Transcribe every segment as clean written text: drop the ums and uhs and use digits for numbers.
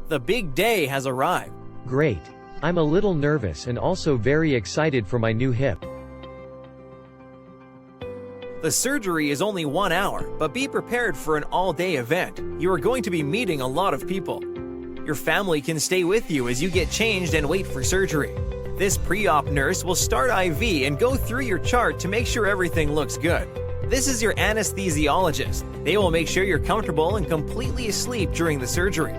The big day has arrived. Great. I'm a little nervous and also very excited for my new hip. The surgery is only 1 hour, but be prepared for an all-day event. You are going to be meeting a lot of people. Your family can stay with you as you get changed and wait for surgery. This pre-op nurse will start IV and go through your chart to make sure everything looks good. This is your anesthesiologist. They will make sure you're comfortable and completely asleep during the surgery.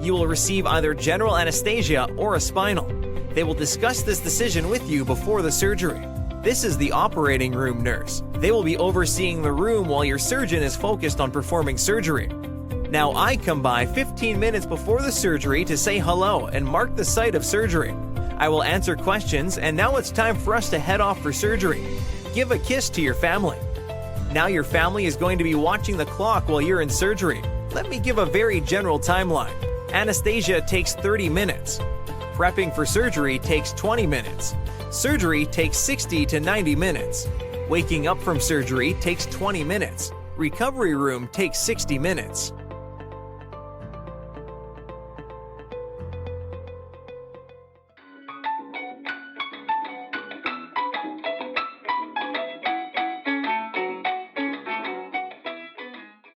You will receive either general anesthesia or a spinal. They will discuss this decision with you before the surgery. This is the operating room nurse. They will be overseeing the room while your surgeon is focused on performing surgery. Now I come by 15 minutes before the surgery to say hello and mark the site of surgery. I will answer questions, and now it's time for us to head off for surgery. Give a kiss to your family. Now your family is going to be watching the clock while you're in surgery. Let me give a very general timeline. Anesthesia takes 30 minutes. Prepping for surgery takes 20 minutes. Surgery takes 60 to 90 minutes. Waking up from surgery takes 20 minutes. Recovery room takes 60 minutes.